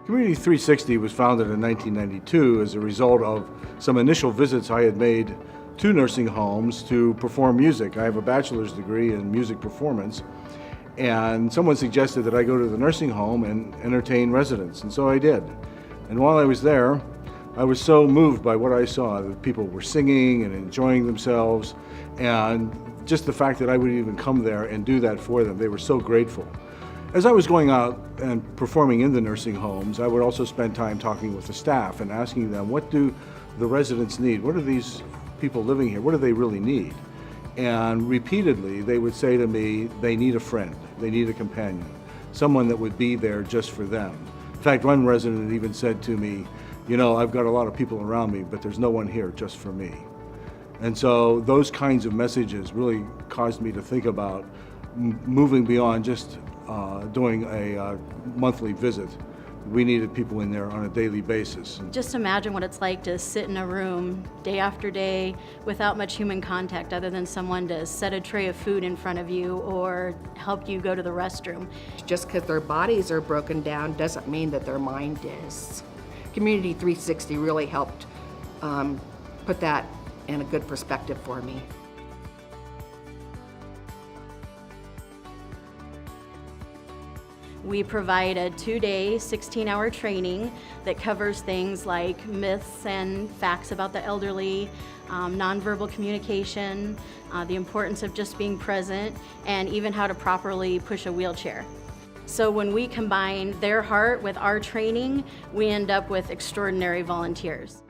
Community 360 was founded in 1992 as a result of some initial visits I had made to nursing homes to perform music. I have a bachelor's degree in music performance, and someone suggested that I go to the nursing home and entertain residents, and so I did. And while I was there, I was so moved by what I saw, that people were singing and enjoying themselves, and just the fact that I would even come there and do that for them. They were so grateful. As I was going out and performing in the nursing homes, I would also spend time talking with the staff and asking them, what do the residents need? What are these people living here? What do they really need? And repeatedly, they would say to me, they need a friend, they need a companion, someone that would be there just for them. In fact, one resident even said to me, you know, I've got a lot of people around me, but there's no one here just for me. And so those kinds of messages really caused me to think about moving beyond just doing a monthly visit. We needed people in there on a daily basis. Just imagine what it's like to sit in a room day after day without much human contact other than someone to set a tray of food in front of you or help you go to the restroom. Just because their bodies are broken down doesn't mean that their mind is. Community 360 really helped put that in a good perspective for me. We provide a 2-day, 16-hour training that covers things like myths and facts about the elderly, nonverbal communication, the importance of just being present, and even how to properly push a wheelchair. So when we combine their heart with our training, we end up with extraordinary volunteers.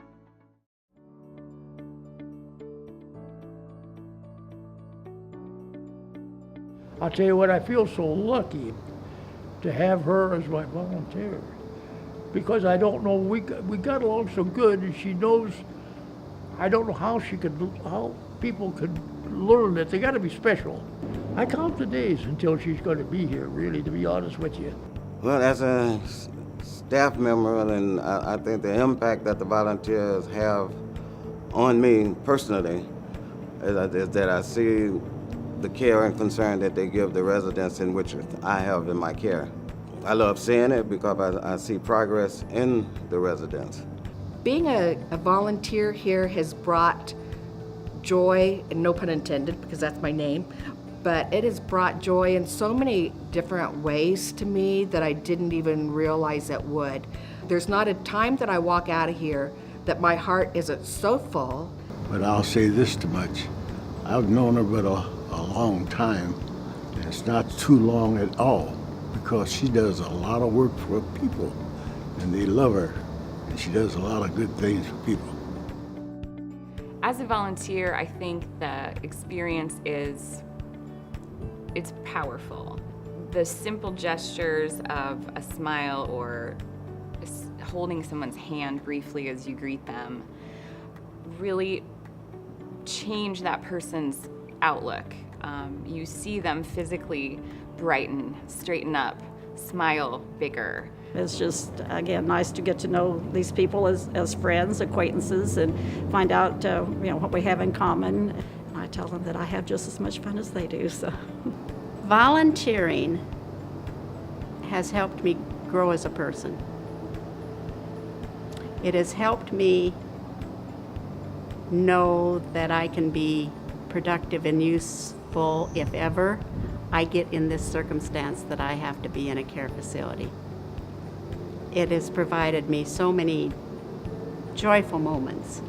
I'll tell you what, I feel so lucky to have her as my volunteer, because I don't know, we got along so good, and she knows, I don't know how people could learn that they got to be special. I count the days until she's going to be here, really, to be honest with you. Well, as a staff member, and I think the impact that the volunteers have on me personally is that I see the care and concern that they give the residents in which I have in my care. I love seeing it because I see progress in the residents. Being a volunteer here has brought joy, and no pun intended because that's my name, but it has brought joy in so many different ways to me that I didn't even realize it would. There's not a time that I walk out of here that my heart isn't so full. But I'll say this too much. I've known her but a long time, and it's not too long at all, because she does a lot of work for people, and they love her, and she does a lot of good things for people. As a volunteer, I think the experience it's powerful. The simple gestures of a smile or holding someone's hand briefly as you greet them really change that person's outlook. You see them physically brighten, straighten up, smile bigger. It's just, again, nice to get to know these people as friends, acquaintances, and find out what we have in common. And I tell them that I have just as much fun as they do. So, volunteering has helped me grow as a person. It has helped me know that I can be productive and useful if ever I get in this circumstance that I have to be in a care facility. It has provided me so many joyful moments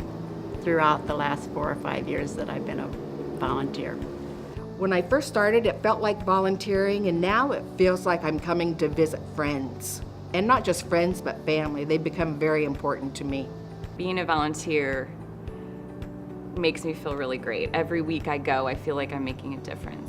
throughout the last 4 or 5 years that I've been a volunteer. When I first started, it felt like volunteering, and now it feels like I'm coming to visit friends. And not just friends, but family. They become very important to me. Being a volunteer makes me feel really great. Every week I go, I feel like I'm making a difference.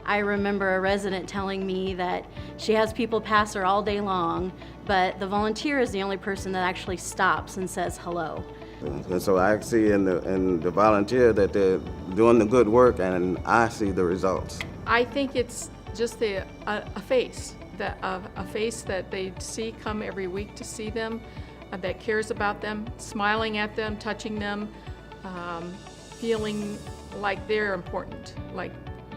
I remember a resident telling me that she has people pass her all day long, but the volunteer is the only person that actually stops and says hello. And so I see in the volunteer that they're doing the good work, and I see the results. I think it's just a face that they see come every week to see them, that cares about them, smiling at them, touching them, feeling like they're important, like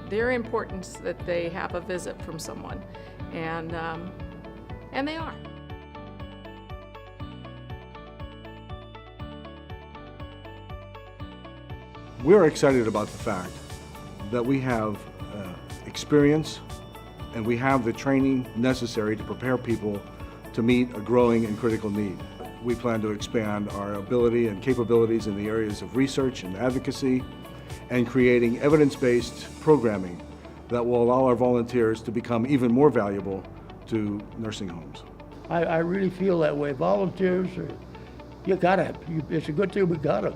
their importance that they have a visit from someone. And And they are. We're excited about the fact that we have experience and we have the training necessary to prepare people to meet a growing and critical need. We plan to expand our ability and capabilities in the areas of research and advocacy and creating evidence-based programming that will allow our volunteers to become even more valuable to nursing homes. I really feel that way. Volunteers, it's a good thing we got them.